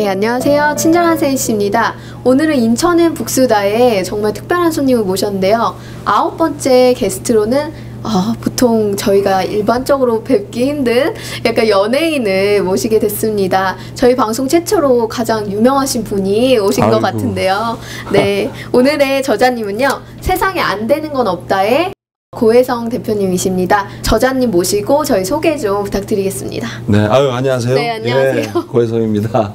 네, 안녕하세요. 친절한 세이씨입니다. 오늘은 인천은 북수다에 정말 특별한 손님을 모셨는데요. 9번째 게스트로는 보통 저희가 일반적으로 뵙기 힘든 약간 연예인을 모시게 됐습니다. 저희 방송 최초로 가장 유명하신 분이 오신 것 같은데요. 네, 오늘의 저자님은요. 세상에 안 되는 건 없다의 고혜성 대표님이십니다. 저자님 모시고 저희 소개 좀 부탁드리겠습니다. 네, 안녕하세요. 네, 안녕하세요. 예, 고혜성입니다.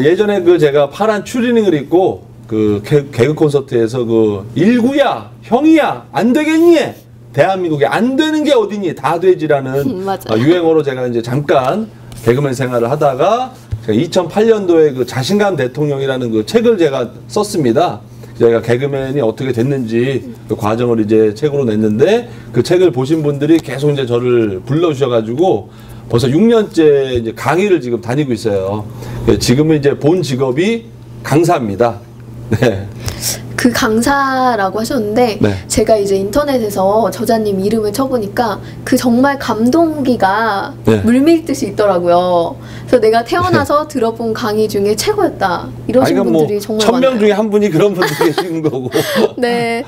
예전에 제가 파란 추리닝을 입고 개그 콘서트에서 일구야, 형이야, 안 되겠니? 대한민국에 안 되는 게 어디니? 다 되지라는 유행어로 제가 이제 잠깐 개그맨 생활을 하다가 제가 2008년도에 자신감 대통령이라는 책을 제가 썼습니다. 제가 개그맨이 어떻게 됐는지 그 과정을 이제 책으로 냈는데 그 책을 보신 분들이 계속 이제 저를 불러주셔가지고 벌써 6년째 이제 강의를 지금 다니고 있어요. 지금은 이제 본 직업이 강사입니다. 네. 그 강사라고 하셨는데 네. 제가 이제 인터넷에서 저자님 이름을 쳐보니까 그 정말 감동기가 네. 물밀듯이 있더라고요. 그래서 내가 태어나서 들어본 강의 중에 최고였다 이러신 분들이 정말 많아요. 1000명 중에 한 분이 그런 분들 계신 거고. 네.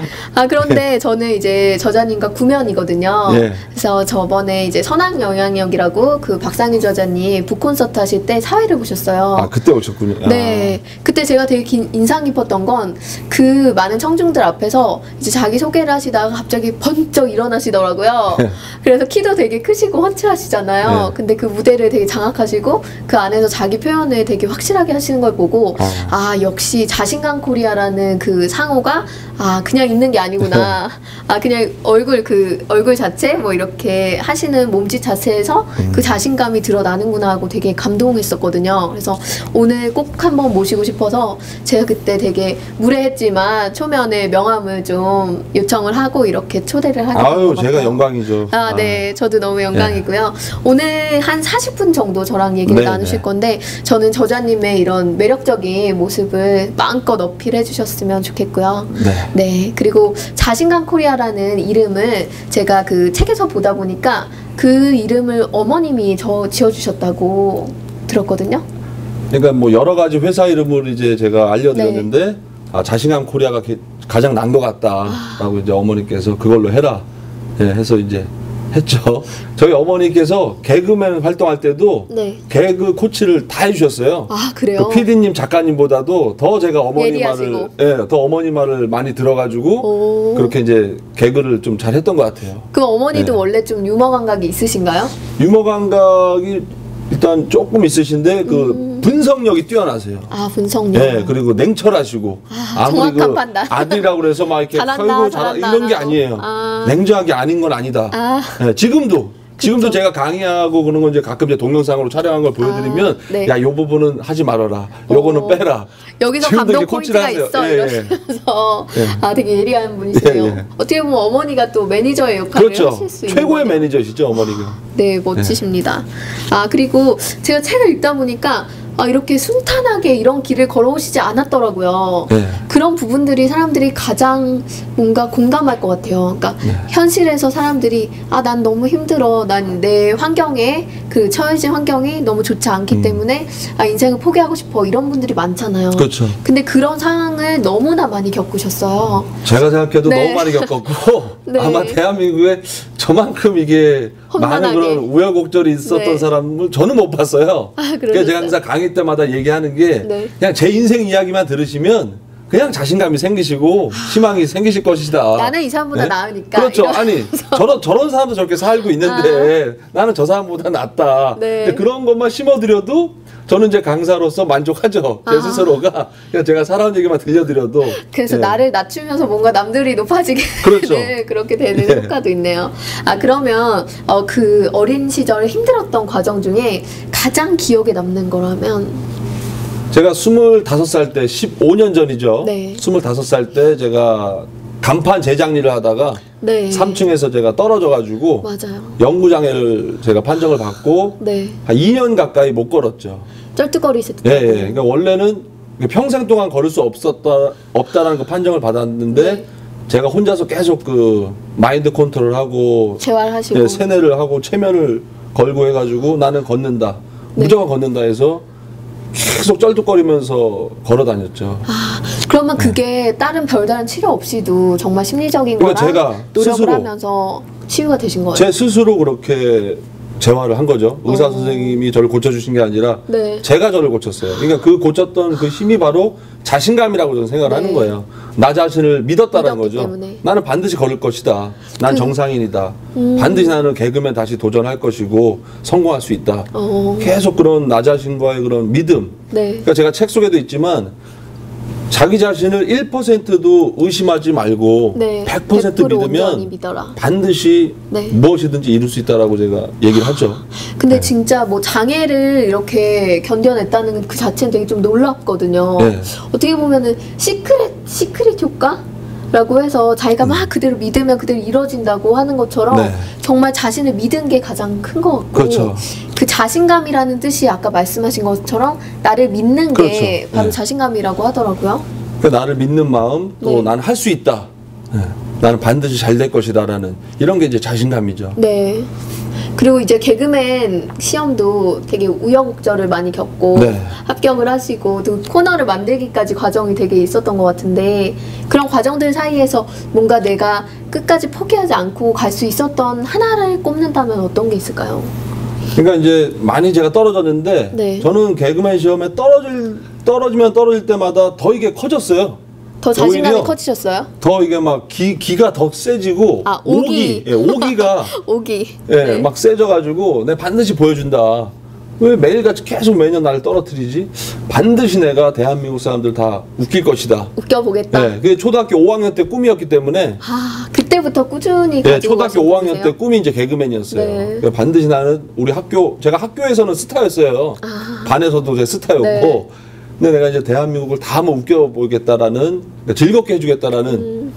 그런데 저는 이제 저자님과 구면이거든요. 네. 그래서 저번에 이제 선악 영향력이라고 그 박상희 저자님 북콘서트 하실 때 사회를 보셨어요. 그때 오셨군요. 네. 그때 제가 되게 인상 깊었던 건 그 많은 청중들 앞에서 이제 자기 소개를 하시다가 갑자기 번쩍 일어나시더라고요. 그래서 키도 되게 크시고 훤칠하시잖아요. 네. 근데 그 무대를 되게 장악하시고 그 안에서 자기 표현을 되게 확실하게 하시는 걸 보고 역시 자신감 코리아라는 그 상호가 그냥 있는 게 아니구나. 그냥 얼굴 자체 뭐 이렇게 하시는 몸짓 자체에서 그 자신감이 드러나는구나 하고 되게 감동했었거든요. 그래서 오늘 꼭 한번 모시고 싶어서 제가 그때 되게 무례했지만 초면에 명함을 좀 요청을 하고 이렇게 초대를 하게 된 것 같아요. 제가 영광이죠. 네, 저도 너무 영광이고요. 오늘 한 40분 정도 저랑 얘기를 나누실 건데 저는 저자님의 이런 매력적인 모습을 마음껏 어필해 주셨으면 좋겠고요. 네, 그리고 자신감 코리아라는 이름을 제가 그 책에서 보다 보니까 그 이름을 어머님이 지어주셨다고 들었거든요. 그러니까 뭐 여러 가지 회사 이름을 이제 제가 알려드렸는데 자신감 코리아가 가장 난 것 같다라고 이제 어머니께서 그걸로 해라 해서 이제 했죠. 저희 어머니께서 개그맨 활동할 때도 개그 코치를 다 해주셨어요. 그래요? 그 PD님 작가님보다도 더 제가 어머니 말을 더 어머니 말을 많이 들어가지고 그렇게 이제 개그를 좀 잘했던 것 같아요. 그럼 어머니도 원래 좀 유머 감각이 있으신가요? 유머 감각이 일단 조금 있으신데 분석력이 뛰어나세요. 분석력. 네, 그리고 냉철하시고 아무리 아들이라고 그래서 막 이렇게 잘한다 이런 게 아니에요. 냉정하게 아닌 건 아니다. 네, 지금도 제가 강의하고 그런 건 이제 가끔 이제 동영상으로 촬영한 걸 보여드리면 야, 요 부분은 하지 말아라. 요거는 빼라. 여기서 감동 포인트가 있어 이러시면서 되게 예리한 분이시네요. 어떻게 보면 어머니가 또 매니저의 역할을 하실 수 있는 최고의 매니저시죠, 어머니가. 네, 멋지십니다. 그리고 제가 책을 읽다 보니까 이렇게 순탄하게 이런 길을 걸어오시지 않았더라고요. 그런 부분들이 사람들이 가장 뭔가 공감할 것 같아요. 그러니까 현실에서 사람들이 난 너무 힘들어. 난 내 환경에 처해진 환경이 너무 좋지 않기 때문에 인생을 포기하고 싶어. 이런 분들이 많잖아요. 그렇죠. 근데 그런 상황을 너무나 많이 겪으셨어요. 제가 생각해도 너무 많이 겪었고 아마 대한민국에 저만큼 이게 많은 그런 우여곡절이 있었던 사람을 저는 못 봤어요. 그러니까 제가 항상 강의 때마다 얘기하는 게 그냥 제 인생 이야기만 들으시면 그냥 자신감이 생기시고 희망이 생기실 것이다. 나는 이 사람보다 나으니까. 그렇죠. 저런 사람도 저렇게 살고 있는데 나는 저 사람보다 낫다. 근데 그런 것만 심어드려도 저는 이제 강사로서 만족하죠. 제 스스로가. 그냥 제가 살아온 얘기만 들려드려도. 그래서 나를 낮추면서 뭔가 남들이 높아지게 그렇게 되는 효과도 있네요. 그러면 그 어린 시절에 힘들었던 과정 중에 가장 기억에 남는 거라면? 제가 25살 때 15년 전이죠. 25살 때 제가 간판 제작 일을 하다가 3층에서 제가 떨어져가지고 영구장애를 제가 판정을 받고 한 2년 가까이 못 걸었죠. 쩔뚝거리셨대요. 그러니까 원래는 평생 동안 걸을 수 없다라는 그 판정을 받았는데 제가 혼자서 계속 마인드 컨트롤하고 재활하시고 세뇌를 하고 체면을 걸고 해가지고 나는 걷는다. 무조건 걷는다 해서 계속 쩔뚝거리면서 걸어 다녔죠. 아, 그러면 그게 다른 별다른 치료 없이도 정말 심리적인 그러니까 거랑 제가 노력을 스스로 하면서 치유가 되신 거예요? 제 스스로 그렇게 재활을 한 거죠. 의사 선생님이 저를 고쳐주신 게 아니라 네. 제가 저를 고쳤어요. 그러니까 그 고쳤던 그 힘이 바로 자신감이라고 저는 생각을 네. 하는 거예요. 나 자신을 믿었다는 믿었기 거죠. 때문에. 나는 반드시 걸을 것이다. 난 정상인이다. 반드시 나는 개그맨 다시 도전할 것이고 성공할 수 있다. 계속 그런 나 자신과의 그런 믿음. 네. 그러니까 제가 책 속에도 있지만 자기 자신을 1%도 의심하지 말고 네. 100% 100% 온전히 믿으면 믿어라. 반드시 네. 무엇이든지 이룰 수 있다라고 제가 얘기를 하죠. 근데 진짜 뭐 장애를 이렇게 견뎌냈다는 그 자체는 되게 좀 놀랍거든요. 네. 어떻게 보면은 시크릿 효과라고 해서 자기가 막 그대로 믿으면 그대로 이루어진다고 하는 것처럼 네. 정말 자신을 믿은 게 가장 큰 것 같고 그렇죠. 그 자신감이라는 뜻이 아까 말씀하신 것처럼 나를 믿는 게 그렇죠. 바로 네. 자신감이라고 하더라고요. 그러니까 나를 믿는 마음 또 네. 나는 할 수 있다. 네. 나는 반드시 잘 될 것이다라는 이런 게 이제 자신감이죠. 네. 그리고 이제 개그맨 시험도 되게 우여곡절을 많이 겪고 네. 합격을 하시고 또 코너를 만들기까지 과정이 되게 있었던 것 같은데 그런 과정들 사이에서 뭔가 내가 끝까지 포기하지 않고 갈 수 있었던 하나를 꼽는다면 어떤 게 있을까요? 그러니까 이제 많이 제가 떨어졌는데 네. 저는 개그맨 시험에 떨어지면 떨어질 때마다 더 이게 커졌어요. 더 자신감이 오히려 커지셨어요? 더 이게 막 기가 더 세지고 아, 오기. 오기가 오기. 예, 네. 막 세져가지고 내가 반드시 보여준다. 왜 매일같이 계속 매년 나를 떨어뜨리지? 반드시 내가 대한민국 사람들 다 웃길 것이다. 웃겨보겠다. 네, 그게 초등학교 5학년 때 꿈이었기 때문에 아, 그때부터 꾸준히 네, 가지고 초등학교 가신 5학년 거세요? 때 꿈이 이제 개그맨이었어요. 네. 그러니까 반드시 나는 우리 학교, 제가 학교에서는 스타였어요. 반에서도 제 스타였고. 네. 근데 내가 이제 대한민국을 다 한번 웃겨보겠다라는, 그러니까 즐겁게 해주겠다라는,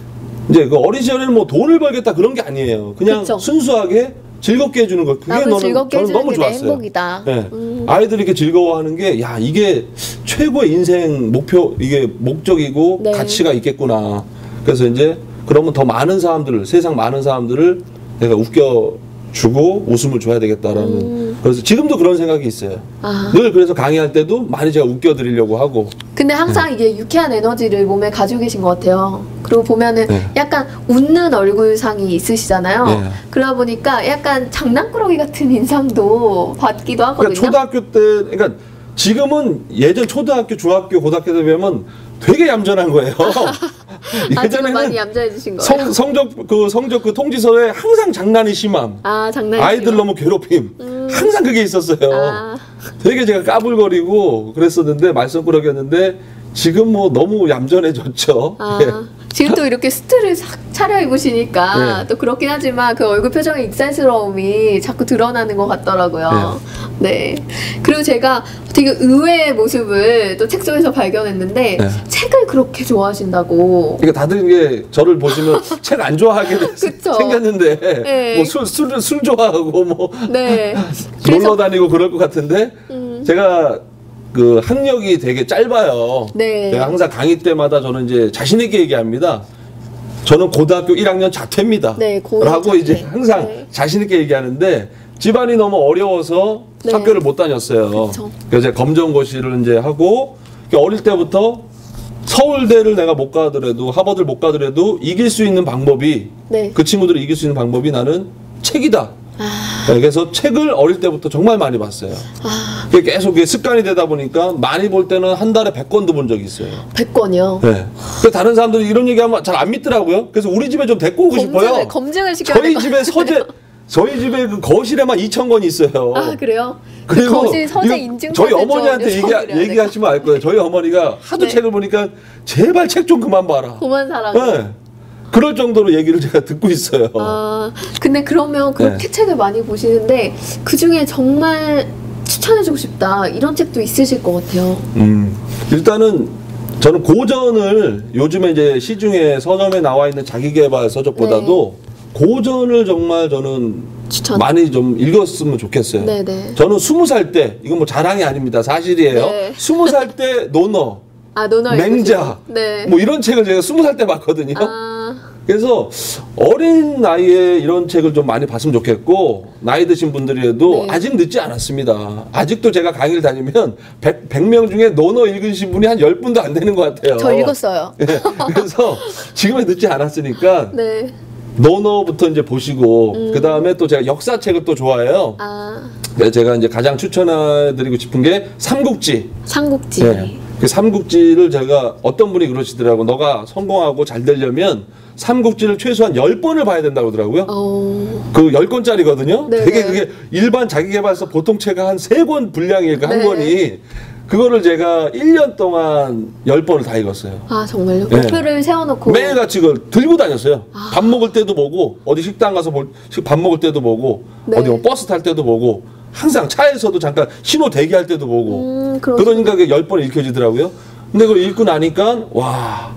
이제 그 어린 시절에는 뭐 돈을 벌겠다 그런 게 아니에요. 그냥 그쵸. 순수하게 즐겁게 해주는 거. 그게 남을 즐겁게 저는 너무 해주는 게 내 좋았어요. 행복이다. 네. 아이들이 이렇게 즐거워하는 게, 야, 이게 최고의 인생 목표, 이게 목적이고 네. 가치가 있겠구나. 그래서 이제 그러면 더 많은 사람들을, 세상 많은 사람들을 내가 웃겨주고 웃음을 줘야 되겠다라는. 그래서 지금도 그런 생각이 있어요. 아. 늘 그래서 강의할 때도 많이 제가 웃겨드리려고 하고. 근데 항상 이게 유쾌한 에너지를 몸에 가지고 계신 것 같아요. 그리고 보면은 네. 약간 웃는 얼굴상이 있으시잖아요. 네. 그러다 보니까 약간 장난꾸러기 같은 인상도 받기도 하거든요. 그러니까 초등학교 때, 그러니까 지금은 예전 초등학교, 중학교, 고등학교 때 보면 되게 얌전한 거예요. 아직은 많이 얌전해지신 거예요. 성적 그 통지서에 항상 장난이 심함. 아, 장난이 아이들 너무 괴롭힘. 항상 그게 있었어요. 아. 되게 제가 까불거리고 그랬었는데 말썽꾸러기였는데 지금 뭐 너무 얌전해졌죠. 아, 예. 지금 또 이렇게 수트를 싹 차려입으시니까 네. 또 그렇긴 하지만 그 얼굴 표정의 익살스러움이 자꾸 드러나는 것 같더라고요. 네. 그리고 제가 되게 의외의 모습을 또 책 속에서 발견했는데 네. 책을 그렇게 좋아하신다고. 그러니까 다들 이게 저를 보시면 책 안 좋아하게 그쵸. 생겼는데 네. 뭐 술 좋아하고 뭐 네. 놀러 다니고 그럴 것 같은데 제가 그 학력이 되게 짧아요. 네. 제가 항상 강의 때마다 저는 이제 자신 있게 얘기합니다. 저는 고등학교 1학년 자퇴입니다. 네, 고1 라고 자퇴. 이제 항상 네. 자신 있게 얘기하는데 집안이 너무 어려워서 네. 학교를 못 다녔어요. 그쵸. 그래서 제가 검정고시를 이제 하고 어릴 때부터 서울대를 내가 못 가더라도 하버드를 못 가더라도 이길 수 있는 방법이 네. 그 친구들을 이길 수 있는 방법이 나는 책이다. 네, 그래서 책을 어릴 때부터 정말 많이 봤어요. 그게 계속 그게 습관이 되다 보니까 많이 볼 때는 한 달에 100권도 본 적이 있어요. 100권이요. 네. 그 다른 사람들이 이런 얘기하면 잘 안 믿더라고요. 그래서 우리 집에 좀 데리고 오고 싶어요. 검증을 시켜야 저희 될것 집에 서재, 저희 집에 그 거실에만 2,000권이 있어요. 아, 그래요? 그리고 거실 서재 이거 인증 저희 어머니한테 얘기하시면 알 거예요. 저희 어머니가 하도 네. 책을 보니까 제발 책 좀 그만 봐라. 고만 사랑. 네. 그럴 정도로 얘기를 제가 듣고 있어요. 아, 근데 그러면 그렇게 네. 책을 많이 보시는데 그 중에 정말 추천해주고 싶다 이런 책도 있으실 것 같아요. 일단은 저는 고전을 요즘에 이제 시중에 서점에 나와 있는 자기계발 서적보다도 고전을 정말 저는 추천. 많이 좀 읽었으면 좋겠어요. 네네. 저는 20살 때 이건 뭐 자랑이 아닙니다. 사실이에요. 네. 20살 때 논어, 아, 논어 맹자, 읽으시고. 네. 뭐 이런 책을 제가 20살 때 봤거든요. 아, 그래서 어린 나이에 이런 책을 좀 많이 봤으면 좋겠고 나이 드신 분들이라도 네. 아직 늦지 않았습니다. 아직도 제가 강의를 다니면 100명 중에 노노 읽으신 분이 한 10분도 안 되는 것 같아요. 저 읽었어요. 예, 그래서 지금은 늦지 않았으니까 네. 노노부터 이제 보시고 그 다음에 또 제가 역사책을 또 좋아해요. 아, 그래서 제가 이제 가장 추천해드리고 싶은 게 삼국지. 삼국지. 네. 그 삼국지를 제가 어떤 분이 그러시더라고. 너가 성공하고 잘 되려면 삼국지를 최소한 10번을 봐야 된다고 그러더라고요. 그 10권짜리거든요. 네네. 되게 그게 일반 자기계발서 보통 책가 한 3권 분량이니까 한 네. 권이. 그거를 제가 1년 동안 10번을 다 읽었어요. 아, 정말요? 네. 목표를 세워놓고. 매일같이 그걸 들고 다녔어요. 밥 먹을 때도 보고, 어디 식당 가서 밥 먹을 때도 보고, 네. 어디 뭐 버스 탈 때도 보고, 항상 차에서도 잠깐 신호 대기할 때도 보고. 그러시구나. 그러니까 그게 10번 읽혀지더라고요. 근데 그걸 읽고 나니까, 와,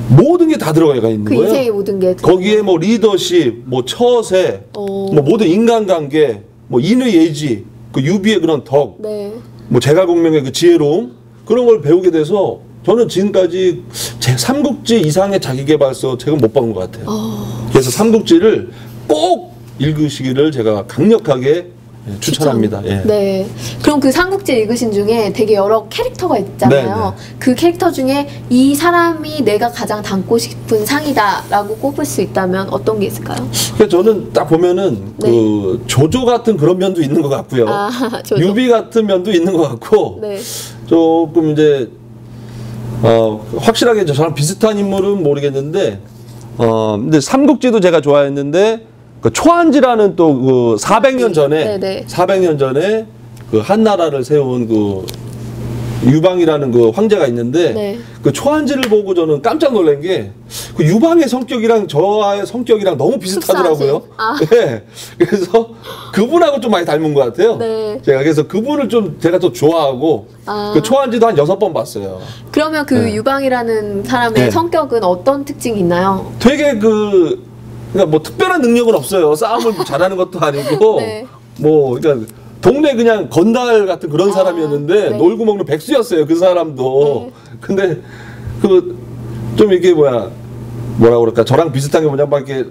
모든 게 다 들어가 있는 그 거예요. 인생의 모든 게. 거기에 뭐 리더십, 뭐 처세, 뭐 모든 인간관계, 뭐 인의 예지, 그 유비의 그런 덕, 네. 뭐 제갈공명의 그 지혜로움 그런 걸 배우게 돼서 저는 지금까지 제 삼국지 이상의 자기계발서 책은 못 본 것 같아요. 그래서 삼국지를 꼭 읽으시기를 제가 강력하게 추천합니다. 예. 네. 그럼 그 삼국지 읽으신 중에 되게 여러 캐릭터가 있잖아요. 네, 그 캐릭터 중에 이 사람이 내가 가장 담고 싶은 상이다라고 꼽을 수 있다면 어떤 게 있을까요? 그러니까 저는 딱 보면은 네. 그 조조 같은 그런 면도 있는 것 같고요. 아, 조조. 유비 같은 면도 있는 것 같고 네. 조금 이제 확실하게 저랑 비슷한 인물은 모르겠는데 근데 삼국지도 제가 좋아했는데 그 초한지라는 또 그 400년 전에 네네. 400년 전에 그 한나라를 세운 그 유방이라는 그 황제가 있는데 네. 그 초한지를 보고 저는 깜짝 놀란 게 그 유방의 성격이랑 저의 성격이랑 너무 비슷하더라고요. 아. 네. 그래서 그분하고 좀 많이 닮은 것 같아요. 네. 제가 그래서 그분을 좀 제가 또 좋아하고 아. 그 초한지도 한 6번 봤어요. 그러면 그 네. 유방이라는 사람의 네. 성격은 어떤 특징이 있나요? 되게 그러니까 뭐 특별한 능력은 없어요. 싸움을 잘하는 것도 아니고 네. 뭐 그러니까 동네 그냥 건달 같은 그런 사람이었는데 네. 놀고 먹는 백수였어요. 그 사람도. 네. 근데 그 좀 이게 뭐라 그럴까 저랑 비슷한 게 뭐냐면 막 이렇게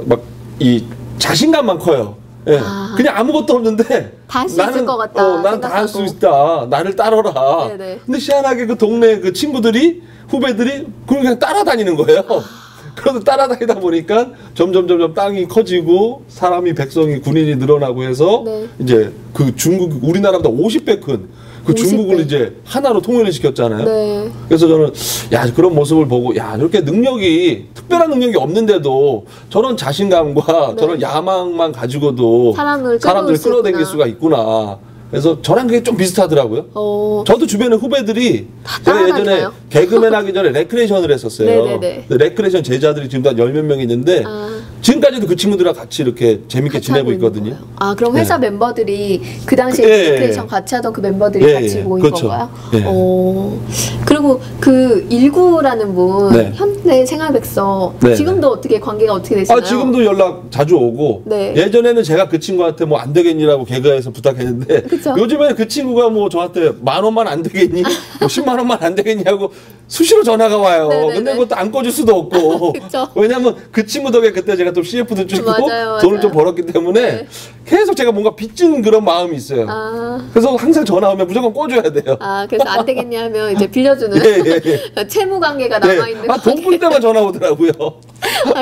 막 이 자신감만 커요. 예. 그냥 아무것도 없는데 다 할 수 있을 것 같다 난 다 할 수 생각하고. 있다. 나를 따라라. 네네. 근데 희한하게 그 동네 그 친구들이 후배들이 그걸 그냥 따라다니는 거예요. 그래서 따라다니다 보니까 점점 땅이 커지고 사람이 백성이 군인이 늘어나고 해서 네. 이제 그 중국 우리나라보다 50배 큰 그 50배. 중국을 이제 하나로 통일을 시켰잖아요. 네. 그래서 저는 야 그런 모습을 보고 야 저렇게 능력이 특별한 능력이 없는데도 저런 자신감과 네. 저런 야망만 가지고도 사람을 사람들을 끌어올 수 끌어당길 있구나. 수가 있구나. 그래서 저랑 그게 좀 비슷하더라고요. 저도 주변에 후배들이 제가 예전에 따라다니나요? 개그맨 하기 전에 레크레이션을 했었어요. 네네네. 근데 레크레이션 제자들이 지금 한 10몇 명 있는데 지금까지도 그 친구들이랑 같이 이렇게 재밌게 같이 지내고 하고 있는 있거든요. 거예요. 아, 그럼 회사 멤버들이 그 당시에 예, 레크레이션 예. 같이 하던 그 멤버들이 예, 같이 예. 모인 그렇죠. 건가요? 예. 그리고 그 일구라는 분 네. 현대 생활백서 네, 지금도 어떻게 관계가 어떻게 되시나요? 지금도 연락 자주 오고 네. 예전에는 제가 그 친구한테 뭐 안 되겠니라고 개그에서 부탁했는데 그쵸. 요즘에는 그 친구가 뭐 저한테 10,000원만 안 되겠니? 뭐 10만 원만 안 되겠니? 하고 수시로 전화가 와요. 네네네. 근데 그것도 안 꺼줄 수도 없고 그쵸. 왜냐면 그 친구 덕에 그때 제가 또 CF도 찍고 맞아요, 돈을 맞아요. 좀 벌었기 때문에 네. 계속 제가 뭔가 빚진 그런 마음이 있어요. 그래서 항상 전화 오면 무조건 꺼줘야 돼요. 그래서 안 되겠냐 하면 이제 빌려주는 예. 채무 관계가 네. 남아있는 돈 벌 때만 전화 오더라고요.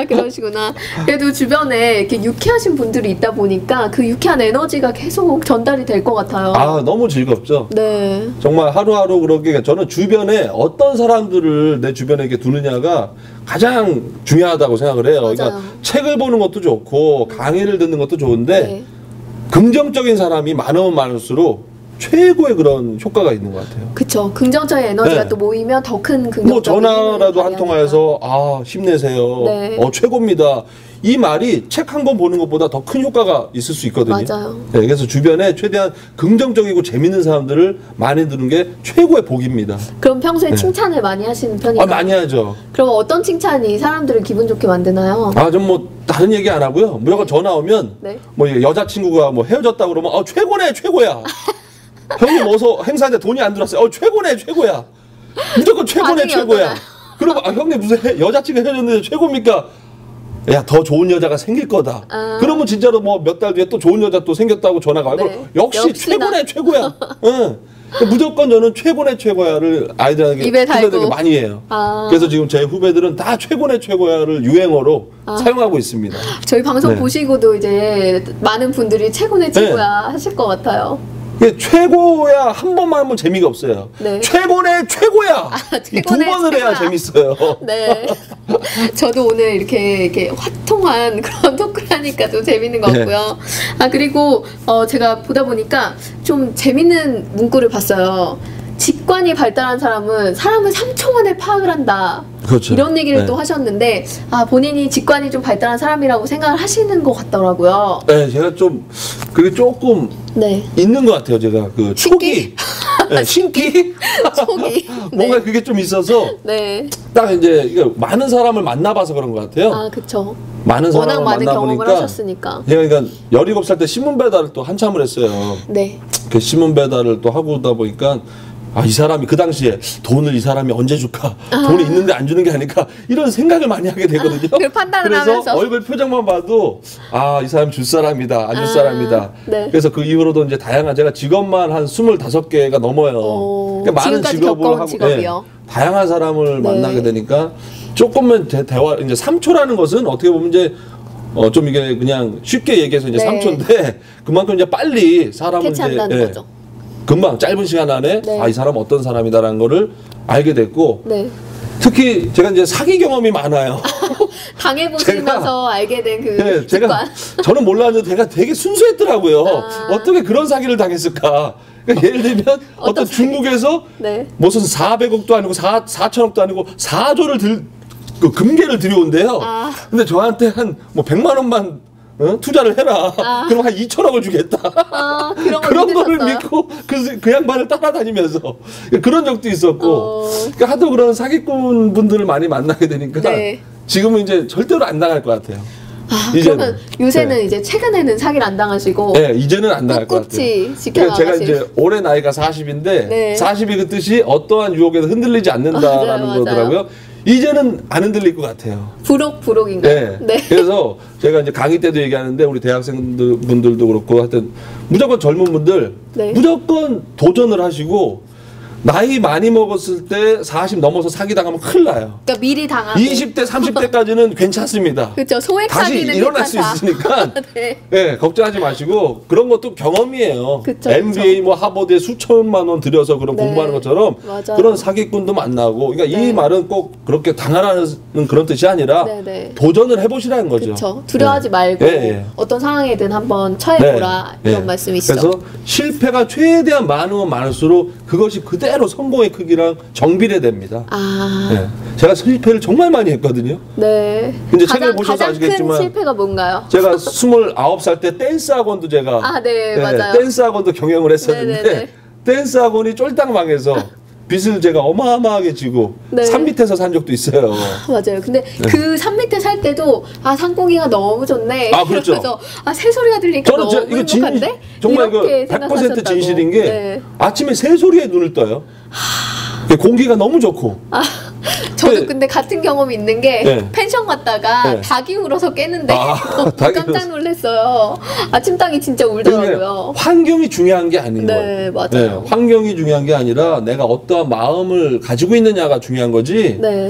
그러시구나. 그래도 주변에 이렇게 유쾌하신 분들이 있다 보니까 그 유쾌한 에너지가 계속 전달이 될 것 같아요. 너무 즐겁죠. 네. 정말 하루하루 그렇게 저는 주변에 어떤 사람들을 내 주변에 이렇게 두느냐가 가장 중요하다고 생각을 해요. 맞아요. 그러니까 책을 보는 것도 좋고 강의를 듣는 것도 좋은데 네. 긍정적인 사람이 많으면 많을수록 최고의 그런 효과가 있는 것 같아요. 그쵸. 긍정적인 에너지가 네. 또 모이면 더 큰 긍정적인 뭐 전화라도 힘을 한 통화해서 힘내세요. 네. 최고입니다. 이 말이 책 한 권 보는 것보다 더 큰 효과가 있을 수 있거든요. 맞아요. 네, 그래서 주변에 최대한 긍정적이고 재밌는 사람들을 많이 두는 게 최고의 복입니다. 그럼 평소에 네. 칭찬을 많이 하시는 편인가요? 많이 하죠. 그럼 어떤 칭찬이 사람들을 기분 좋게 만드나요? 좀 뭐 다른 얘기 안 하고요. 무조건 전화 오면 네. 뭐 여자친구가 뭐 헤어졌다 그러면 최고네 최고야. 형님 어서 행사인데 돈이 안 들었어요. 최고네 최고야. 무조건 최고네 반응이 최고야. 어떠나요? 그럼 형님 무슨 여자친구 헤어졌는데 최고입니까? 야, 더 좋은 여자가 생길 거다. 그러면 진짜로 뭐 몇 달 뒤에 또 좋은 여자 또 생겼다고 전화가 와요. 네. 역시 역시나. 최고네 최고야. 응. 무조건 저는 최고네 최고야를 아이들에게 입에 달고. 후배들에게 많이 해요. 그래서 지금 제 후배들은 다 최고네 최고야를 유행어로 사용하고 있습니다. 저희 방송 네. 보시고도 이제 많은 분들이 최고네 최고야 하실 것 같아요. 이게 최고야 한 번만 하면 재미가 없어요. 네. 최고네 최고야 이 두 최고네, 번을 해야 최고야. 재밌어요. 네. 저도 오늘 이렇게 화통한 그런 토크를 하니까 좀 재밌는 것 같고요. 아, 그리고 제가 보다 보니까 좀 재밌는 문구를 봤어요. 직관이 발달한 사람은 사람을 3초 만에 파악을 한다. 그렇죠. 이런 얘기를 네. 또 하셨는데, 아, 본인이 직관이 좀 발달한 사람이라고 생각을 하시는 것 같더라고요. 네, 제가 좀 그게 조금 네. 있는 것 같아요. 제가 그 신기? 촉이 네, 신기 촉이. 뭔가 네. 그게 좀 있어서 네. 딱 이제 이게 많은 사람을 만나봐서 그런 것 같아요. 아, 그쵸. 많은 워낙 사람을 많은 경험을 만나보니까 하셨으니까. 제가 그러니까 17살 때 신문 배달을 또 한참을 했어요. 네. 그 신문 배달을 또 하고 오다 보니까 아, 이 사람이 그 당시에 돈을 이 사람이 언제 줄까? 돈이 있는데 안 주는 게 아닐까? 이런 생각을 많이 하게 되거든요. 그걸 판단을 그래서 하면서. 얼굴 표정만 봐도 아, 이 사람 줄 사람이다, 안 줄 사람이다. 네. 그래서 그 이후로도 이제 다양한 제가 직업만 한 25개가 넘어요. 오, 그러니까 많은 지금까지 직업을 겪어온 하고 직업이요? 다양한 사람을 네. 만나게 되니까 조금은 제 대화 이제 3초라는 것은 어떻게 보면 이제 좀 이게 그냥 쉽게 얘기해서 이제 네. 3초인데 그만큼 이제 빨리 사람을 캐치한다는 이제 거죠. 금방 짧은 시간 안에 네. 아, 이 사람 어떤 사람이다라는 거를 알게 됐고 네. 특히 제가 이제 사기 경험이 많아요. 당해보시면서 알게 된 그 네, 제가 직관. 저는 몰랐는데 제가 되게 순수했더라고요. 아. 어떻게 그런 사기를 당했을까? 그러니까 예를 들면 어떤 사기? 중국에서 네. 무슨 400억도 아니고 4천억도 아니고 4조를 그 금괴를 들여온대요. 아. 근데 저한테 한 뭐 100만 원만 투자를 해라. 그럼 한 2천억을 주겠다. 아, 그런 거 그런 거를 믿으셨어요? 믿고 그 양반을 따라다니면서 그런 적도 있었고 그러니까 하도 그런 사기꾼 분들을 많이 만나게 되니까 네. 지금은 이제 절대로 안 당할 것 같아요. 아, 이제는. 그러면 요새는 네. 이제 최근에는 사기를 안 당하시고 네, 이제는 안 당할 것 같아요. 꿋꿋이 그러니까 제가 지켜나가실. 이제 올해 나이가 40인데 네. 40이 그 뜻이 어떠한 유혹에도 흔들리지 않는다라는 맞아요, 맞아요. 거더라고요. 이제는 안 흔들릴 것 같아요. 부록인가요? 네. 그래서 제가 이제 강의 때도 얘기하는데 우리 대학생들 분들도 그렇고 하여튼 무조건 젊은 분들 네. 무조건 도전을 하시고 나이 많이 먹었을 때 40 넘어서 사기 당하면 큰일 나요. 그러니까 미리 당하고. 20대, 30대까지는 괜찮습니다. 그렇죠. 소액 다시 사기는 일어날 수 괜찮다. 있으니까 네. 네, 걱정하지 마시고 그런 것도 경험이에요. 그쵸, MBA 뭐 하버드에 수천만 원 들여서 그런 네. 공부하는 것처럼 맞아요. 그런 사기꾼도 만나고 그러니까 네. 이 말은 꼭 그렇게 당하라는 그런 뜻이 아니라 네, 네. 도전을 해보시라는 거죠. 그렇죠. 두려워하지 네. 말고 네. 어떤 상황이든 한번 처해보라 네. 이런 네. 말씀이시죠. 그래서 실패가 최대한 많으면 많을수록 그것이 그대로 성공의 크기랑 정비례됩니다. 아, 네. 제가 실패를 정말 많이 했거든요. 네. 근데 책을 보셔서 가장 아시겠지만 큰 실패가 뭔가요? 제가 29살 때 댄스 학원도 제가 아, 네, 맞아요. 댄스 학원도 경영을 했었는데 네네네. 댄스 학원이 쫄딱 망해서 빚을 제가 어마어마하게 지고 네. 산 밑에서 산 적도 있어요. 맞아요. 근데 그 산 밑에 살 때도 아, 상공이가 너무 좋네. 아, 그렇죠. 그래서 아, 새소리가 들리니까 저는 너무 이거 행복한데? 정말 이거 이렇게 100% 생각하셨다고. 진실인 게 네. 아침에 새소리에 눈을 떠요. 공기가 너무 좋고. 저도 네. 근데 같은 경험이 있는 게 네. 펜션 갔다가 네. 닭이 울어서 깼는데 아, 너무 닭이 깜짝 놀랐어요. 아침 닭이 진짜 울더라고요. 그러니까 환경이 중요한 게 아닌 네, 거예요. 맞아요. 환경이 중요한 게 아니라 내가 어떠한 마음을 가지고 있느냐가 중요한 거지. 네.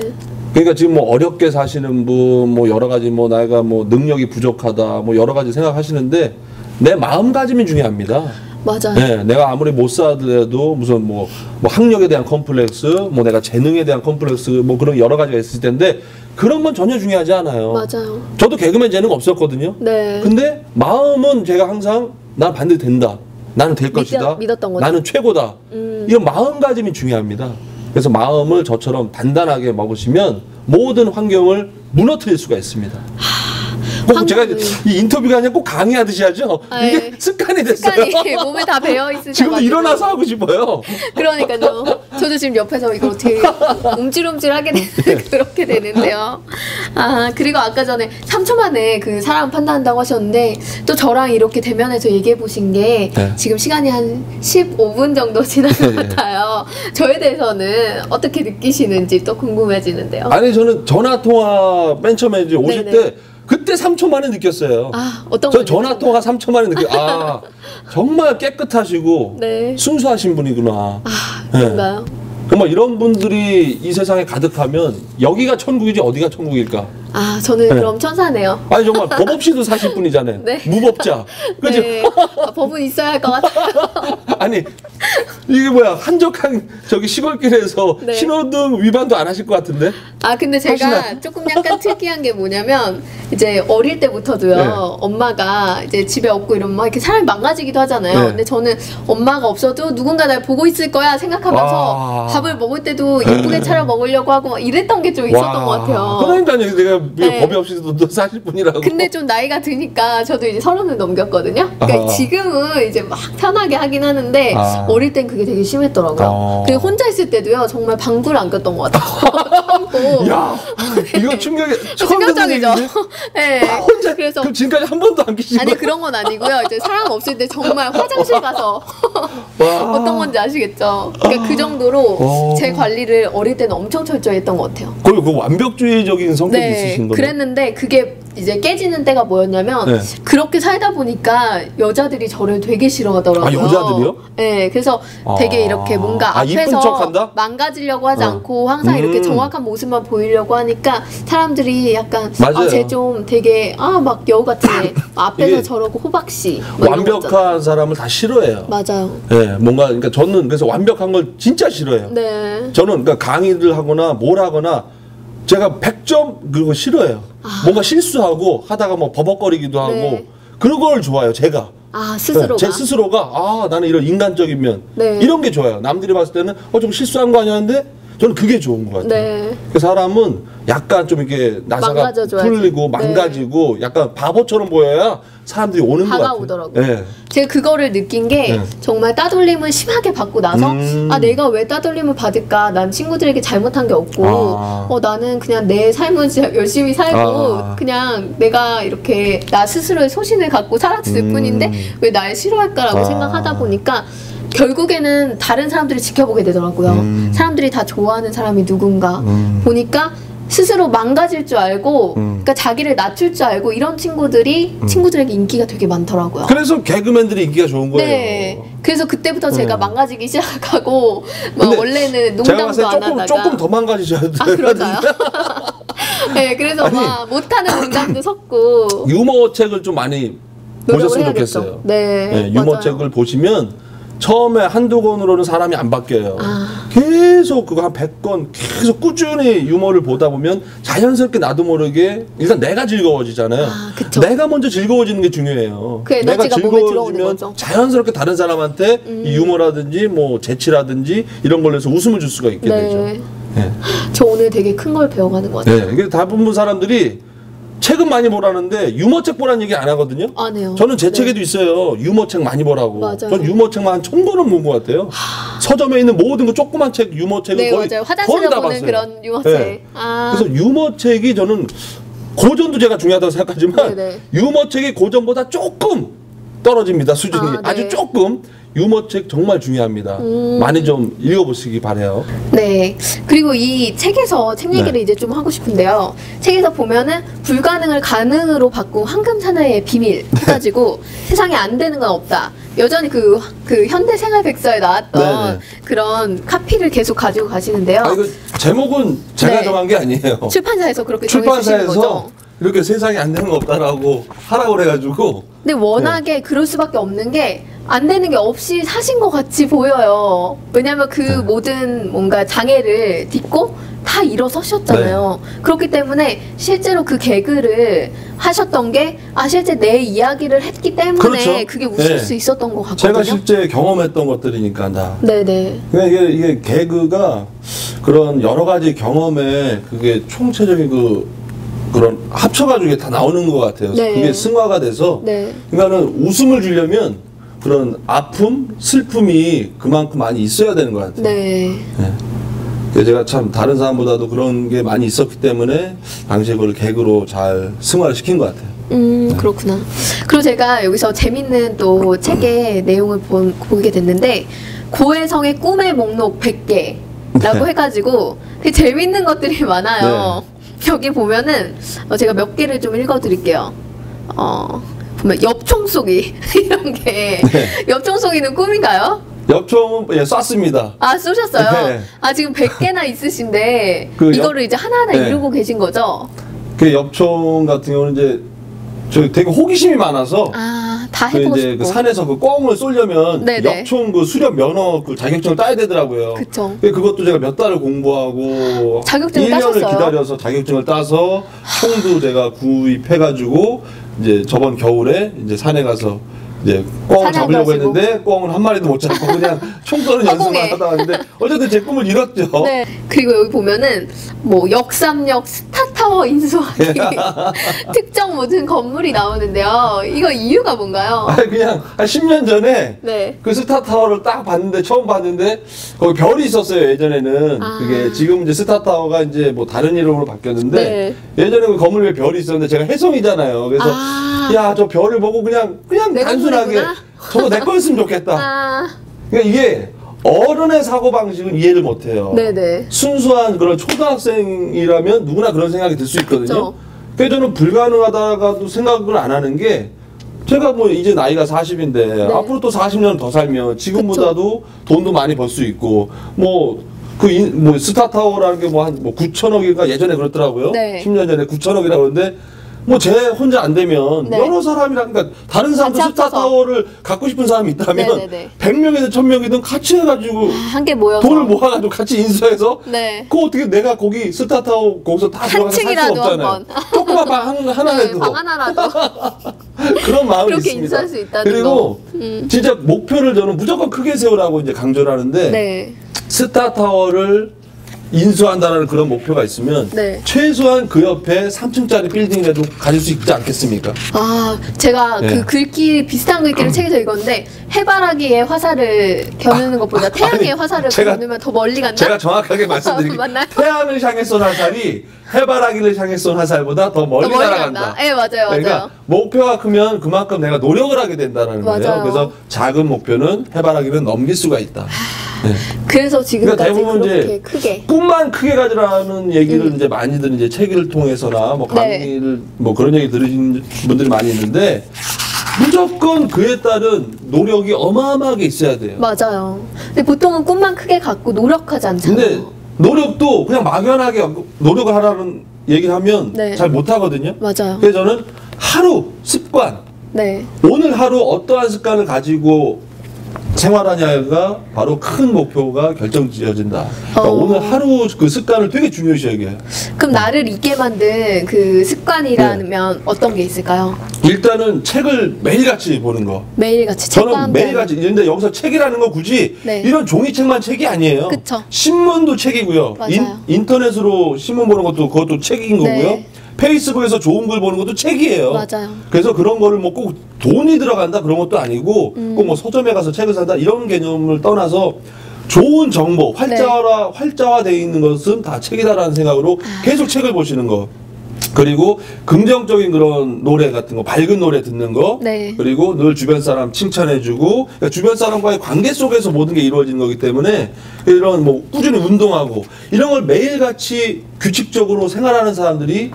그러니까 지금 뭐 어렵게 사시는 분, 뭐 여러 가지 뭐 내가 뭐 능력이 부족하다, 뭐 여러 가지 생각하시는데 내 마음가짐이 중요합니다. 맞아요. 네, 내가 아무리 못 살더라도 무슨 뭐 학력에 대한 컴플렉스, 뭐 내가 재능에 대한 컴플렉스, 뭐 그런 여러 가지가 있을 텐데 그런 건 전혀 중요하지 않아요. 맞아요. 저도 개그맨 재능 없었거든요. 네. 근데 마음은 제가 항상 난 반드시 된다. 나는 될 것이다. 믿었던 거죠. 나는 최고다. 이런 마음가짐이 중요합니다. 그래서 마음을 저처럼 단단하게 먹으시면 모든 환경을 무너뜨릴 수가 있습니다. 꼭 제가 이 인터뷰가 아니라 꼭 강의하듯이 하죠. 이게 습관이 됐어요. 습관이 몸에 다 배어 있으셔가지고. 지금도 일어나서 하고 싶어요. 그러니까요. 저도 지금 옆에서 이거 되게 움찔움찔하게 그렇게 되는데요. 아, 그리고 아까 전에 3초 만에 그 사람 판단한다고 하셨는데 또 저랑 이렇게 대면해서 얘기해 보신 게 네. 지금 시간이 한 15분 정도 지난 것 같아요. 저에 대해서는 어떻게 느끼시는지 또 궁금해지는데요. 아니 저는 전화통화 맨 처음에 이제 오실 네네. 때 그때 3초 만에 느꼈어요. 아, 어떤 저 거 전화통화 3초 만에 아 정말 깨끗하시고 네. 순수하신 분이구나. 아, 네. 그런가요? 정말 이런 분들이 이 세상에 가득하면 여기가 천국이지 어디가 천국일까? 아, 저는 네. 그럼 천사네요. 아니 정말 법 없이도 사실 분이잖아요. 네. 무법자. 그죠? 네. 아, 법은 있어야 할 것 같아요. 아니 이게 뭐야 한적한 저기 시골길에서 네. 신호등 위반도 안 하실 것 같은데? 아, 근데 제가 하시나요? 조금 약간 특이한 게 뭐냐면 이제 어릴 때부터도요. 네. 엄마가 이제 집에 없고 이러면 막 이렇게 사람이 망가지기도 하잖아요. 네. 근데 저는 엄마가 없어도 누군가 날 보고 있을 거야 생각하면서 아. 밥을 먹을 때도 예쁘게 차려 먹으려고 하고 막 이랬던 게 좀 있었던 것 같아요. 그러니까요. 내가 네. 법이 없이도 또 사실 분이라고. 근데 좀 나이가 드니까 저도 이제 30을 넘겼거든요. 그러니까 아하. 지금은 이제 막 편하게 하긴 하는데 아. 어릴 땐 그게 되게 심했더라고요. 아. 그리고 혼자 있을 때도요. 정말 방구를 안 꼈던 것 같아요. 참고. 야, 이거 충격이 처음 듣는 충격적이죠. 얘기지? 네. 혼자 그래서 그럼 지금까지 한 번도 안 끼신 아니 거예요? 그런 건 아니고요. 이제 사람 없을 때 정말 화장실 가서 와. 어떤 건지 아시겠죠? 그러니까 그 정도로 어. 제 관리를 어릴 때는 엄청 철저히 했던 것 같아요. 그리고 그 완벽주의적인 성격이 있으신 거예요. 그랬는데 그게 이제 깨지는 때가 뭐였냐면 네. 그렇게 살다 보니까 여자들이 저를 되게 싫어하더라고요. 아, 여자들이요? 네, 그래서 아. 되게 이렇게 뭔가 아, 이쁜 앞에서 척한다? 망가지려고 하지 어. 않고 항상 이렇게 정확한 모습만 보이려고 하니까 사람들이 약간 맞아요. 쟤 좀 되게 막 여우 같네. 앞에서 이게 저러고 호박씨. 뭐 이런 거 있잖아요. 완벽한 사람을 다 싫어해요. 맞아요. 네, 뭔가 그러니까 저는 그래서 완벽한 걸 진짜 싫어해요. 네. 저는 그러니까 강의를 하거나 뭘 하거나 제가 100점 그거 싫어해요. 뭔가 실수하고 하다가 뭐 버벅거리기도 하고 네. 그런 걸 좋아해요. 제가. 아, 스스로가. 제 스스로가 나는 이런 인간적인 면 네. 이런 게 좋아요. 남들이 봤을 때는 좀 실수한 거 아니야 하는데 저는 그게 좋은 것 같아요. 네. 그 사람은 약간 좀 이렇게 나사가 망가져줘야지. 풀리고 망가지고 약간 바보처럼 보여야 사람들이 오는 것 같아요. 다가오더라고요. 네. 제가 그거를 느낀 게 네. 정말 따돌림을 심하게 받고 나서 아 내가 왜 따돌림을 받을까? 난 친구들에게 잘못한 게 없고 나는 그냥 내 삶은 진짜 열심히 살고 그냥 내가 이렇게 나 스스로의 소신을 갖고 살았을 뿐인데 왜 날 싫어할까라고 생각하다 보니까 결국에는 다른 사람들이 지켜보게 되더라고요. 사람들이 다 좋아하는 사람이 누군가 보니까 스스로 망가질 줄 알고 그러니까 자기를 낮출 줄 알고 이런 친구들에게 인기가 되게 많더라고요. 그래서 개그맨들이 인기가 좋은 거예요. 네. 그래서 그때부터 제가 망가지기 시작하고 막 근데 원래는 제가 봤을 농담도 때 안 하다가 조금 더 망가지셔야 돼요. 아 그런가요? 네, 그래서 아니, 막 못하는 농담도 섞고 유머책을 좀 많이 노력을 보셨으면 해야겠죠. 좋겠어요. 네, 유머책을 보시면 처음에 한두 권으로는 사람이 안 바뀌어요. 아. 계속 그거 한 100권 계속 꾸준히 유머를 보다 보면 자연스럽게 나도 모르게 일단 내가 즐거워지잖아요. 아, 그쵸. 내가 먼저 즐거워지는 게 중요해요. 그 내가 에너지가 몸에 들어오는 거죠. 자연스럽게 다른 사람한테 이 유머라든지 뭐 재치라든지 이런 걸로 해서 웃음을 줄 수가 있게 되죠. 네. 저 오늘 되게 큰 걸 배워가는 것 같아요. 네. 이게 대부분 사람들이 책은 많이 보라는데 유머책 보라는 얘기 안 하거든요. 안 해요. 저는 제 네. 책에도 있어요. 유머책 많이 보라고. 맞아요. 전 유머책만 한 1000권은 본 것 같아요. 서점에 있는 모든 그 조그만 책 유머책을 네, 거의 맞아요. 화장실에 거의 다 보는 봤어요. 그런 유머책. 네. 아. 그래서 유머책이 저는 고전도 제가 중요하다고 생각하지만 네네. 유머책이 고전보다 조금 떨어집니다. 수준이. 아, 네. 아주 조금. 유머책 정말 중요합니다. 많이 좀 읽어보시기 바래요. 네. 그리고 이 책에서 책 얘기를 네. 이제 좀 하고 싶은데요. 책에서 보면은 불가능을 가능으로 바꾼 황금 사나이의 비밀 해가지고 세상에 안 되는 건 없다. 여전히 그 현대생활백서에 나왔던 네네. 그런 카피를 계속 가지고 가시는데요. 이거 제목은 제가 네. 정한 게 아니에요. 출판사에서 그렇게 정해주시는 거죠. 출판사에서 이렇게 세상에 안 되는 거 없다라고 하라고 그래가지고 근데 워낙에 그럴 수밖에 없는 게 안 되는 게 없이 사신 것 같이 보여요. 왜냐면 그 모든 뭔가 장애를 딛고 다 일어서셨잖아요. 그렇기 때문에 실제로 그 개그를 하셨던 게 실제 내 이야기를 했기 때문에 그렇죠. 그게 웃을 네. 수 있었던 것 같거든요. 제가 실제 경험했던 것들이니까 다. 네네. 그러니까 이게 개그가 그런 여러 가지 경험에 그게 총체적인 그 그런 합쳐가지고 이게 다 나오는 것 같아요. 네. 그게 승화가 돼서 네. 그러니까는 웃음을 주려면 그런 아픔, 슬픔이 그만큼 많이 있어야 되는 것 같아요. 네. 네. 그래서 제가 참 다른 사람보다도 그런 게 많이 있었기 때문에 당시에 그걸 개그로 잘 승화를 시킨 것 같아요. 그렇구나. 그리고 제가 여기서 재밌는 또 책의 내용을 보게 됐는데 고혜성의 꿈의 목록 100개라고 네. 해가지고 되게 재밌는 것들이 많아요. 여기 보면은 제가 몇 개를 좀 읽어드릴게요. 보면 엽총쏘기 이런 게 엽총쏘기는 꿈인가요? 엽총은 예, 쐈습니다. 아 쏘셨어요? 네. 아 지금 100개나 있으신데 그 이거를 이제 하나하나 네. 이루고 계신 거죠? 그 엽총 같은 경우는 이제 저 되게 호기심이 많아서 다 그 해보고 이제 싶고. 그 산에서 그 꿩을 쏘려면 네네. 엽총 그 수련 면허 그 자격증을 따야 되더라고요. 그쵸. 그것도 제가 몇 달을 공부하고 자격증을 1년을 따셨어요? 기다려서 자격증을 따서 총도 제가 구입해가지고 이제 저번 겨울에 이제 산에 가서 이제 꿩을 잡으려고 사냥도 했는데 꿩은 한 마리도 못 잡고 그냥 총 쏘는 연습만 허공에. 하다 왔는데 어쨌든 제 꿈을 이뤘죠. 네. 그리고 여기 보면은 뭐 역삼역 스타타워 인수하기 특정 무슨 건물이 나오는데요. 이거 이유가 뭔가요? 아니 그냥 한 10년 전에 네. 그 스타타워를 딱 봤는데 처음 봤는데 거기 별이 있었어요. 예전에는 그게 지금 이제 스타타워가 이제 뭐 다른 이름으로 바뀌었는데 예전에 그 건물에 별이 있었는데 제가 혜성이잖아요. 그래서 야 저 별을 보고 그냥 단순하게 건물이구나? 저거 내 거였으면 좋겠다. 그러니까 이게 어른의 사고 방식은 이해를 못해요. 네네. 순수한 그런 초등학생이라면 누구나 그런 생각이 들 수 있거든요. 그쵸. 그래서 저는 불가능하다가도 생각을 안 하는 게 제가 뭐 이제 나이가 40인데 앞으로 또 40년 더 살면 지금보다도 돈도 많이 벌 수 있고 뭐 스타타워라는 게 뭐 한 9천억인가 예전에 그렇더라고요. 네. 10년 전에 9천억이라고 그러는데 뭐 제 혼자 안 되면 여러 사람이랑 그러니까 다른 사람도 같이 합쳐서. 스타타워를 갖고 싶은 사람이 있다면 네네네. 100명이든 1000명이든 같이 해가지고 한 개 모여서 돈을 모아가지고 같이 인수해서 네. 그거 어떻게 내가 거기 스타타워 거기서 다 들어가서 살 수 층이라도 없잖아요. 한번. 조그만 방 하나라도 방 하나라도 그런 마음이 그렇게 있습니다. 인수할 수 있다는 그리고 진짜 목표를 저는 무조건 크게 세우라고 이제 강조를 하는데 네. 스타타워를 인수한다는 그런 목표가 있으면 네. 최소한 그 옆에 3층짜리 빌딩이라도 가질 수 있지 않겠습니까? 제가 네. 그 글귀 비슷한 글귀를 책에서 읽었는데 해바라기의 화살을 겨누는 것보다 태양의 화살을 겨누면 더 멀리 간다. 제가 정확하게 말씀드릴게요. 맞나요? 태양을 향해 쏜 화살이 해바라기를 향해 쏜 화살보다 더 멀리 날아간다. 네, 맞아요, 그러니까 맞아요. 목표가 크면 그만큼 내가 노력을 하게 된다는 거예요. 맞아요. 그래서 작은 목표는 해바라기는 넘길 수가 있다. 네. 그래서 지금까지 그러니까 대부분 그렇게 이제 크게 꿈만 크게 가지라는 얘기를 이제 많이들 이제 책을 통해서나 뭐 강의를 뭐 그런 얘기 들으신 분들이 많이 있는데 무조건 그에 따른 노력이 어마어마하게 있어야 돼요. 맞아요. 근데 보통은 꿈만 크게 갖고 노력하지 않잖아요. 근데 노력도 그냥 막연하게 노력을 하라는 얘기를 하면 잘 못하거든요. 맞아요. 그래서 저는 하루 습관, 오늘 하루 어떠한 습관을 가지고 생활하냐가 바로 큰 목표가 결정지어진다. 그러니까 오늘 하루 그 습관을 되게 중요시 여겨요. 그럼 나를 잊게 만든 그 습관이라면 어떤 게 있을까요? 일단은 책을 매일같이 보는 거. 매일같이 책과 저는 함께 매일같이. 근데 여기서 책이라는 거 굳이 이런 종이책만 책이 아니에요. 그쵸. 신문도 책이고요. 맞아요. 인터넷으로 신문 보는 것도 그것도 책인 거고요. 페이스북에서 좋은 글 보는 것도 책이에요. 맞아요. 그래서 그런 거를 뭐 꼭 돈이 들어간다 그런 것도 아니고 꼭 뭐 서점에 가서 책을 산다 이런 개념을 떠나서 좋은 정보, 활자화되어 있는 것은 다 책이다라는 생각으로 계속 책을 보시는 거. 그리고 긍정적인 그런 노래 같은 거, 밝은 노래 듣는 거, 그리고 늘 주변 사람 칭찬해주고, 그러니까 주변 사람과의 관계 속에서 모든 게 이루어지는 거기 때문에 이런 뭐 꾸준히 운동하고 이런 걸 매일같이 규칙적으로 생활하는 사람들이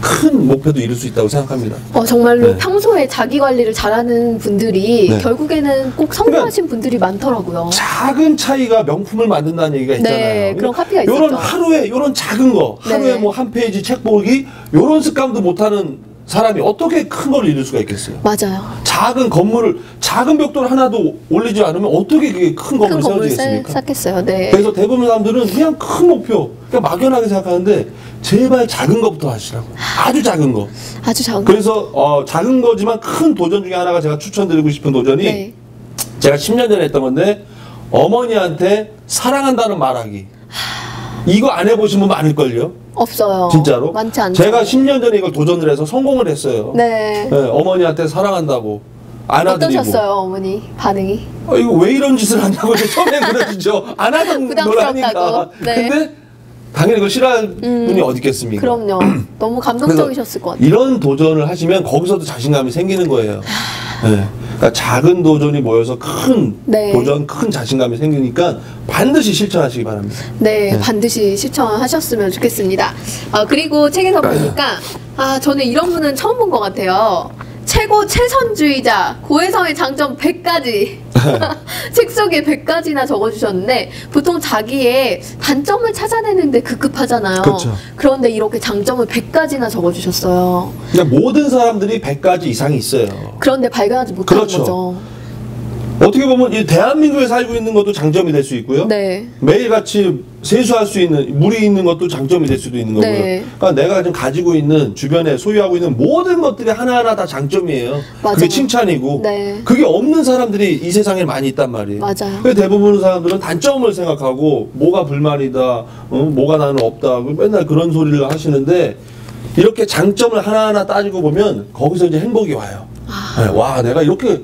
큰 목표도 이룰 수 있다고 생각합니다. 정말로 평소에 자기 관리를 잘하는 분들이 결국에는 꼭 성공하신 분들이 많더라고요. 작은 차이가 명품을 만든다는 얘기가 있잖아요. 그런 카피가 요런 있었죠. 하루에 요런 작은 거, 하루에 뭐 한 페이지 책 보기 요런 습관도 못하는 사람이 어떻게 큰 걸 이룰 수가 있겠어요? 맞아요. 작은 건물을 작은 벽돌 하나도 올리지 않으면 어떻게 그게 큰 건물을 세워지겠습니까? 쌓겠어요. 그래서 대부분 사람들은 그냥 큰 목표, 그냥 막연하게 생각하는데 제발 작은 것부터 하시라고. 아주 작은 거. 아주 작은 거. 그래서 작은 거지만 큰 도전 중에 하나가 제가 추천드리고 싶은 도전이 제가 10년 전에 했던 건데 어머니한테 사랑한다는 말하기. 이거 안 해보신 분 많을걸요? 없어요. 진짜로? 많지 않죠. 제가 10년 전에 이걸 도전을 해서 성공을 했어요. 네. 네, 어머니한테 사랑한다고 안아드리고. 어떠셨어요, 어머니 반응이? 이거 왜 이런 짓을 하냐고 처음에 그러시죠. 안 하던 걸 하니까. 네. 근데 당연히 그걸 싫어할 분이 어디 있겠습니까? 그럼요. 너무 감동적이셨을 것 같아요. 이런 도전을 하시면 거기서도 자신감이 생기는 거예요. 네. 그러니까 작은 도전이 모여서 큰 네. 도전, 큰 자신감이 생기니까 반드시 실천하시기 바랍니다. 네, 반드시 실천하셨으면 좋겠습니다. 그리고 책에서 보니까 저는 이런 분은 처음 본 것 같아요. 최고 최선주의자, 고해성의 장점 100가지. 책 속에 100가지나 적어주셨는데 보통 자기의 단점을 찾아내는데 급급하잖아요. 그렇죠. 그런데 이렇게 장점을 100가지나 적어주셨어요. 그러니까 모든 사람들이 100가지 이상이 있어요. 그런데 발견하지 못하는 그렇죠. 거죠. 어떻게 보면 이 대한민국에 살고 있는 것도 장점이 될 수 있고요. 네. 매일같이 세수할 수 있는 물이 있는 것도 장점이 될 수도 있는 거고요. 네. 그러니까 내가 지금 가지고 있는 주변에 소유하고 있는 모든 것들이 하나하나 다 장점이에요. 맞아요. 그게 칭찬이고 네. 그게 없는 사람들이 이 세상에 많이 있단 말이에요. 맞아요. 그래서 대부분 사람들은 단점을 생각하고 뭐가 불만이다, 뭐가 나는 없다, 맨날 그런 소리를 하시는데 이렇게 장점을 하나하나 따지고 보면 거기서 이제 행복이 와요. 네, 와, 내가 이렇게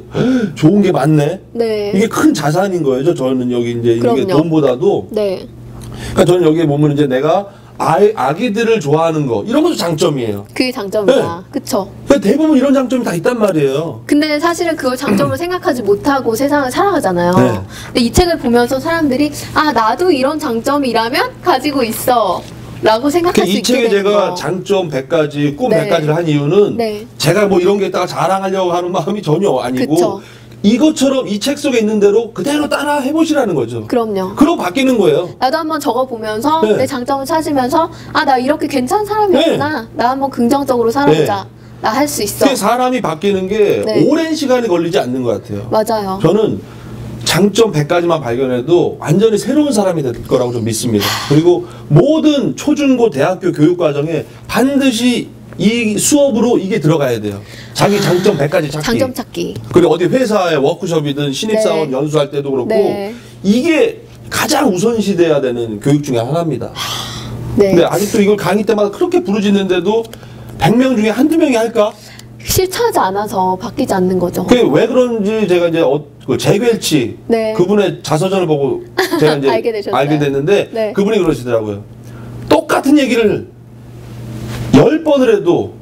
좋은 게 많네. 네. 이게 큰 자산인 거예요. 저는 여기 이제 그럼요. 이게 돈보다도. 네. 그러니까 저는 여기에 보면 이제 내가 아기들을 좋아하는 거 이런 것도 장점이에요. 그게 장점이다. 네. 그쵸? 그러니까 대부분 이런 장점이 다 있단 말이에요. 근데 사실은 그걸 장점을 생각하지 못하고 세상을 살아가잖아요. 네. 근데 이 책을 보면서 사람들이 나도 이런 장점이라면 가지고 있어 라고 생각할 수 이 있게 책에 되는 제가 거. 장점 100가지, 꿈 네. 100가지를 한 이유는 네. 제가 뭐 이런 게 있다가 자랑하려고 하는 마음이 전혀 아니고 그쵸. 이것처럼 이 책 속에 있는 대로 그대로 따라 해보시라는 거죠. 그럼요. 그러고 바뀌는 거예요. 나도 한번 적어보면서 네. 내 장점을 찾으면서 나 이렇게 괜찮은 사람이었구나. 나 한번 긍정적으로 살아보자. 나 할 수 있어. 그게 사람이 바뀌는 게 네. 오랜 시간이 걸리지 않는 것 같아요. 맞아요. 저는 장점 100가지만 발견해도 완전히 새로운 사람이 될 거라고 좀 믿습니다. 그리고 모든 초중고 대학교 교육 과정에 반드시 이 수업으로 이게 들어가야 돼요. 자기 장점 100가지 찾기. 장점 찾기. 그리고 어디 회사의 워크숍이든 신입사원 네. 연수할 때도 그렇고 네. 이게 가장 우선시돼야 되는 교육 중에 하나입니다. 네. 근데 아직도 이걸 강의 때마다 그렇게 부르짖는데도 100명 중에 한두 명이 할까? 실천하지 않아서 바뀌지 않는 거죠. 그게 왜 그런지 제가 이제 그 재결치 네. 그분의 자서전을 보고 제가 이제 알게 됐는데 네. 그분이 그러시더라고요. 똑같은 얘기를 10번을 해도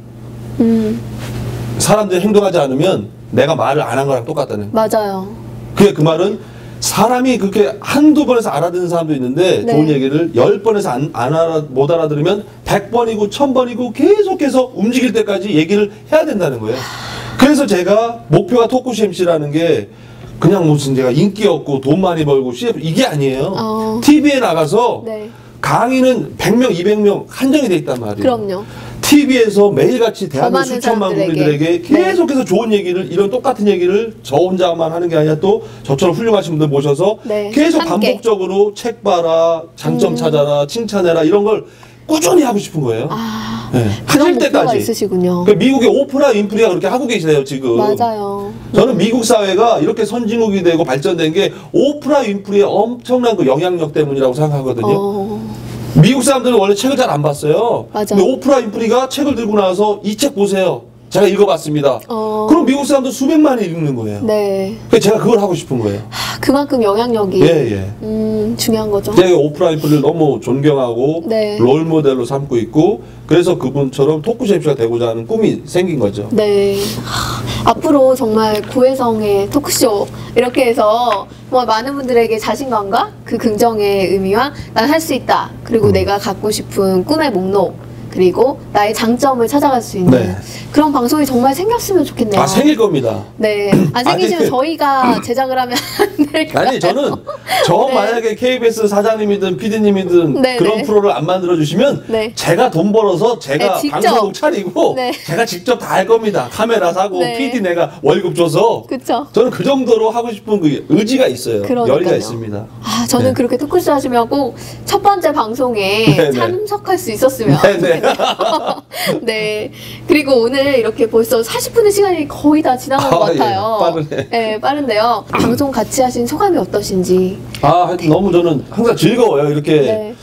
사람들이 행동하지 않으면 내가 말을 안 한 거랑 똑같다는. 맞아요. 그 말은 사람이 그렇게 한두 번에서 알아듣는 사람도 있는데 네. 좋은 얘기를 10번에서 못 알아들으면 100번이고 1000번이고 계속해서 움직일 때까지 얘기를 해야 된다는 거예요. 그래서 제가 목표가 토크쇼 MC라는 게 그냥 무슨 제가 인기 없고 돈 많이 벌고 CF 이게 아니에요. TV에 나가서 네. 강의는 100명, 200명 한정이 돼 있단 말이에요. 그럼요. TV에서 매일같이 대한민국 많은 수천만 사람들에게. 국민들에게 계속해서 좋은 얘기를 이런 똑같은 얘기를 저 혼자만 하는 게 아니라 또 저처럼 훌륭하신 분들 모셔서 네. 계속 함께. 반복적으로 책 봐라, 장점 찾아라, 칭찬해라 이런 걸 꾸준히 하고 싶은 거예요. 그런 하실 목표가 때까지. 있으시군요. 그 미국의 오프라 윈프리가 그렇게 하고 계시네요 지금. 맞아요. 저는 미국 사회가 이렇게 선진국이 되고 발전된 게 오프라 윈프리의 엄청난 그 영향력 때문이라고 생각하거든요. 미국 사람들은 원래 책을 잘 안 봤어요. 맞아. 근데 오프라 윈프리가 책을 들고 나와서 이 책 보세요. 제가 읽어봤습니다. 그럼 미국 사람들 수백만이 읽는 거예요. 네. 그래서 제가 그걸 하고 싶은 거예요. 그만큼 영향력이 예. 중요한 거죠. 제가 오프라 윈프리를 너무 존경하고 네. 롤 모델로 삼고 있고 그래서 그분처럼 토크쇼 MC가 되고자 하는 꿈이 생긴 거죠. 네. 앞으로 정말 고해성의 토크쇼 이렇게 해서 뭐 많은 분들에게 자신감과 그 긍정의 의미와 난 할 수 있다. 그리고 내가 갖고 싶은 꿈의 목록 그리고 나의 장점을 찾아갈 수 있는 네. 그런 방송이 정말 생겼으면 좋겠네요. 생길 겁니다. 네. 안 생기시면 아니, 저희가 제작을 하면 안 될까요? 아니 저는 네. 만약에 KBS 사장님이든 PD님이든 네, 그런 네. 프로를 안 만들어 주시면 네. 제가 돈 벌어서 제가 네, 직접. 방송국 차리고 네. 제가 직접 다 할 겁니다. 카메라 사고 네. PD 내가 월급 줘서 그쵸. 저는 그 정도로 하고 싶은 그 의지가 있어요. 그러니까요. 열의가 있습니다. 저는 네. 그렇게 토크쇼 하시면 꼭 첫 번째 방송에 네, 네. 참석할 수 있었으면 네, 네. 좋겠네요. 네. 그리고 오늘 이렇게 벌써 40분의 시간이 거의 다 지나간 것 예. 같아요. 빠르네. 네, 빠른데요. 방송 같이 하신 소감이 어떠신지. 하여튼 너무 저는 항상 즐거워요. 이렇게 네.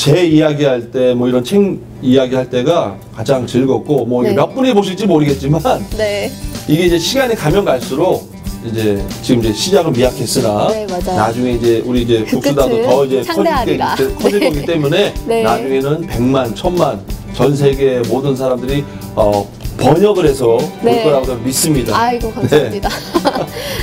제 이야기할 때 뭐 이런 책 이야기할 때가 가장 즐겁고 뭐 네. 몇 분이 보실지 모르겠지만 네. 이게 이제 시간이 가면 갈수록 이제 지금 이제 시작은 미약했으나 네, 맞아요. 나중에 이제 우리 이제 그 북수다도 끝을 더 이제 상대하리라. 커질 네. 거기 때문에 네. 나중에는 100만, 1000만 전 세계 모든 사람들이 번역을 해서 네. 볼 거라고 저는 믿습니다. 아이고 감사합니다.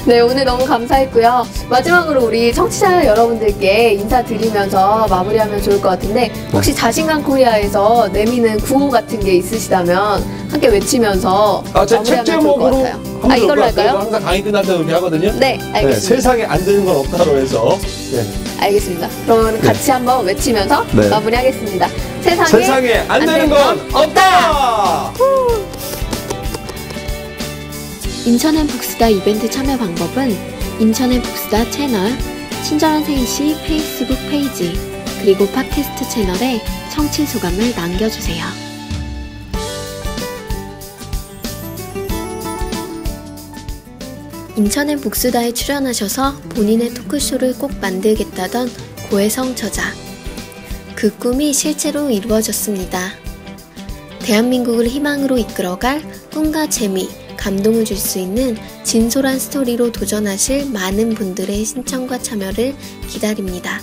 네. 오늘 너무 감사했고요. 마지막으로 우리 청취자 여러분들께 인사드리면서 마무리하면 좋을 것 같은데 혹시 자신감 코리아에서 내미는 구호 같은 게 있으시다면 함께 외치면서 제 마무리하면 책 좋을 것 제목으로 같아요. 한번 이걸로 볼까요? 할까요? 항상 강의 끝날 때 그렇게 하거든요. 네, 알겠습니다. 세상에 안 되는 건 없다로 해서 네. 알겠습니다. 그러면 같이 한번 외치면서 네. 마무리하겠습니다. 세상에 안 되는 건 없다! 인천엔 북수다 이벤트 참여 방법은 인천엔 북수다 채널, 친절한 세이씨 페이스북 페이지, 그리고 팟캐스트 채널에 청취 소감을 남겨주세요. 인천엔 북수다에 출연하셔서 본인의 토크쇼를 꼭 만들겠다던 고혜성 저자. 그 꿈이 실제로 이루어졌습니다. 대한민국을 희망으로 이끌어갈 꿈과 재미, 감동을 줄 수 있는 진솔한 스토리로 도전하실 많은 분들의 신청과 참여를 기다립니다.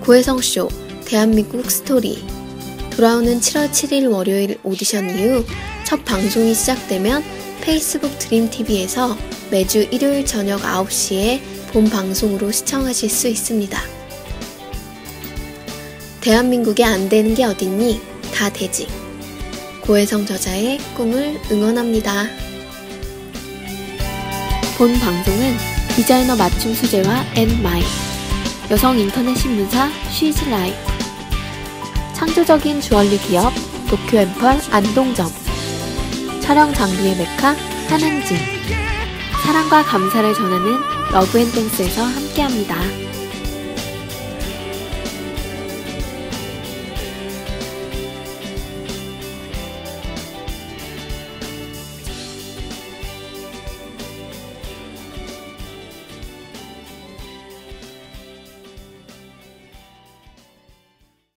고혜성쇼 대한민국 스토리. 돌아오는 7월 7일 월요일 오디션 이후 첫 방송이 시작되면 페이스북 드림TV에서 매주 일요일 저녁 9시에 본 방송으로 시청하실 수 있습니다. 대한민국에 안 되는 게 어딨니? 다 되지. 고혜성 저자의 꿈을 응원합니다. 본 방송은 디자이너 맞춤 수제화 앤마이, 여성 인터넷 신문사 쉬즈라이프, 창조적인 주얼리 기업 도쿄앰펄 안동점, 촬영 장비의 메카 한한진, 사랑과 감사를 전하는 러브앤땡스에서 함께합니다.